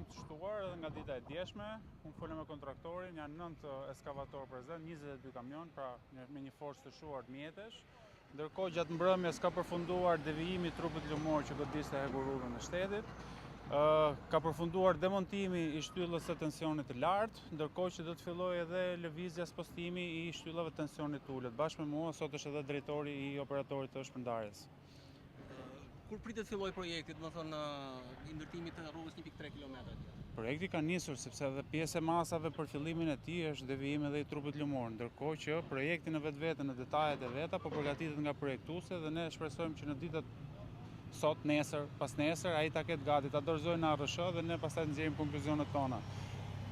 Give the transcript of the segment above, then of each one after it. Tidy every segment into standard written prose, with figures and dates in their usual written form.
të shtuar edhe nga dita e djeshme. Unë folëm me kontraktorin, janë 9 eskavator prezent, 22 kamion, pra me një forcë të shuar të mjetesh. Ndërkohë gjatë mbrëmjes ka përfunduar devijimi i trupit lëmor që godiste hekururën e shtetit. Ka përfunduar demontimi i shtyllës së tensionit të lartë, ndërkohë që do të fillojë edhe lëvizja spostimi i shtyllave tensionit të ulët. Bashkë me mua sot është edhe drejtori i operatorit të shpërndarjes. Kur pritet filloj projekti, do të thonë i ndërtimit të rrugës 1.3 km? Projekti ka nisur sepse edhe pjesë e masave për fillimin e tij është devijimi edhe i trupit lëmor, ndërkohë që projekti në vetvete në detajet e veta po përgatitet nga projektuese dhe ne shpresojmë që në ditët sot, nesër, pas nesër, ai ta ketë gati, ta dorëzojnë në ARSH dhe ne pastaj nxjerrim konkluzionet tona.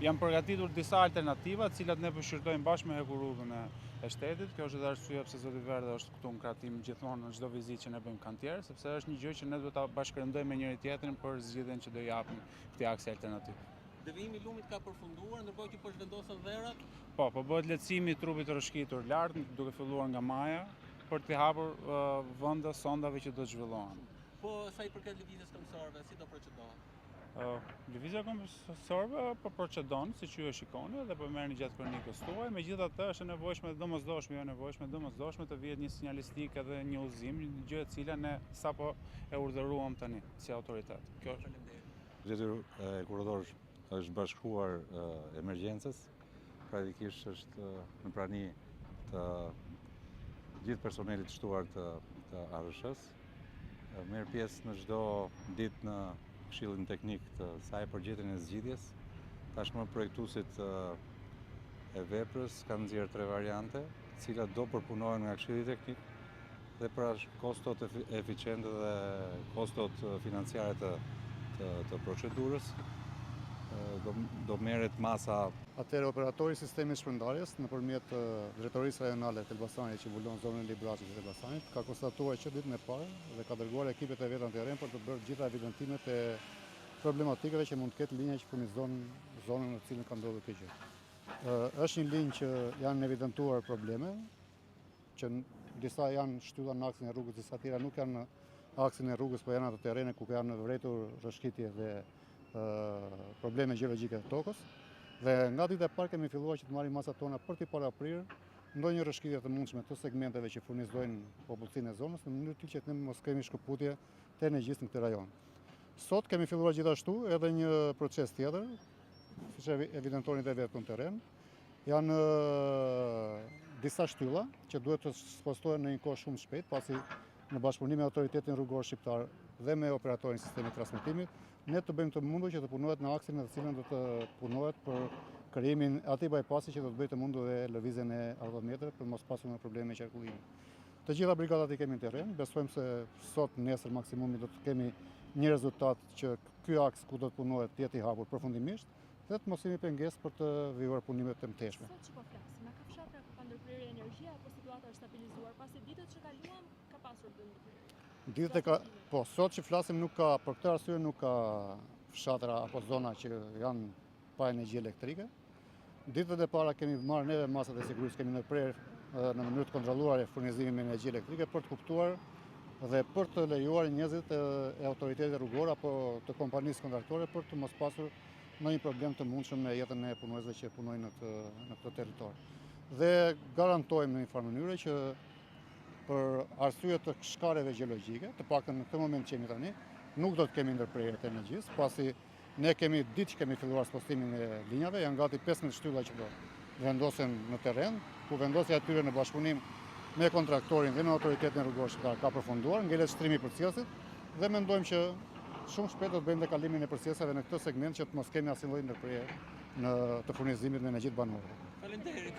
Janë përgatitur disa alternativa, të cilat ne po shqyrtojmë bashkë me hekurudhën e shtetit. Kjo është edhe arsyeja pse zoti Verdhe është këtu në krahatim gjithmonë në çdo vizitë që ne bëjmë kantier, sepse është një gjë që ne duhet ta bashkërendojmë me njëri tjetrin për zgjidhjen që do japim këtij aksi alternativ. Devijimi i lumit ka përfunduar, ndërkohë që po zhvendosen dherat? Po bëhet lehtësimi i trupit të rrëshqitur lart, duke filluar nga maja, për të hapur vende sondave që do të zhvillohen. Po sa i përket lëvizjes këmbësorëve, si do procedohet? Lëvizja këmbësorëve po procedon siç ju e shikoni dhe po merrni gjatë kronikës tuaj. Megjithatë është e nevojshme dhe domosdoshme të vihet një sinjalistik edhe një udhëzim, një gjë e cila ne sapo e urdhëruam tani si autoritet. Kjo është. Faleminderit. E kurador është bashkuar emergjencës, praktikisht është në prani të gjithë personelit shtuar të ARSH-s. Merr pjesë në çdo ditë në këshillin teknik të saj për gjetjen e zgjidhjes. Tashmë projektuesit e veprës kanë nxjerrë 3 variante, të cilat do përpunohen nga këshilli teknik dhe për kostot eficiente dhe kostot financiare të procedurës do merret masa. Atëherë operatori i sistemit shpërndarjes nëpërmjet drejtorisë rajonale të Elbasanit që mbulon zonën e Librazit të Elbasanit ka konstatuar që ditën e parë dhe ka dërguar ekipet e veta në terren për të bërë gjitha evidentimet e problematikave që mund të ketë linja që furnizon zonën në cilën ka ndodhur kjo gjë. Është një linjë që janë evidentuar probleme, që disa janë shtylla në aksin e rrugës, disa tjera nuk janë në aksin e rrugës, por janë ato terrene ku janë vërejtur rrëshqitje dhe probleme gjeologjike të tokës. Dhe nga dita e parë kemi filluar që të marrim masat tona për t'i paraprirë ndonjë rrëshqitje të mundshme të segmenteve që furnizojnë popullsinë e zonës në mënyrë të që ne mos kemi shkëputje të energjisë në këtë rajon. Sot kemi filluar gjithashtu edhe një proces tjetër, siç evidentojnë dhe vetë në terren. Janë disa shtylla që duhet të spostohen në një kohë shumë shpejt, pasi në bashkëpunim me autoritetin rrugor shqiptar dhe me operatorin sistemit transmetimit, ne të bëjmë të mundur që të punohet në aksin në të cilën do të punohet për krijimin atij bypassi që do të bëjë të mundur dhe lëvizjen e automjeteve për mos pasur në probleme me qarkullimin. Të gjitha brigadat i kemi në terren, besojmë se sot nesër maksimumi do të kemi një rezultat që ky aks ku do të punohet të jetë i hapur përfundimisht dhe të mos kemi pengesë për të vijuar punimet të mëtejshme. Sot që po flasim, ka fshatra ku ka ndërprerje energjia apo situata është stabilizuar, pasi ditët që kaluam ka pasur ndërprerje? Po, sot që flasim nuk ka, për këtë arsye nuk ka fshatra apo zona që janë pa energji elektrike. Ditët e para kemi marrë neve masat e sigurisë, kemi ndërprerë në mënyrë të kontrolluar furnizimin me energji elektrike për të kuptuar dhe për të lejuar njerëzit e autoritetit rrugor apo të kompanisë kontraktore për të mos pasur ndonjë problem të mundshëm me jetën e punuesve që punojnë në këtë territor. Dhe garantojmë në një farë mënyrë që për arsye të shkareve gjeologjike, të paktën në këtë moment që jemi tani, nuk do të kemi ndërprerje të energjisë, pasi ne kemi ditë që kemi filluar spostimin e linjave, janë gati 15 shtylla që do vendosen në terren, ku vendosja e tyre në bashkëpunim me kontraktorin dhe me autoritetin rrugor shqiptar ka përfunduar, ngelet shtrimi i përcjellësit dhe mendojmë që shumë shpejt do të bëjmë dhe kalimin e përcjellësave në këtë segment që të mos kemi asnjë lloj ndërprerje në të furnizimit me energji banore. Faleminderit.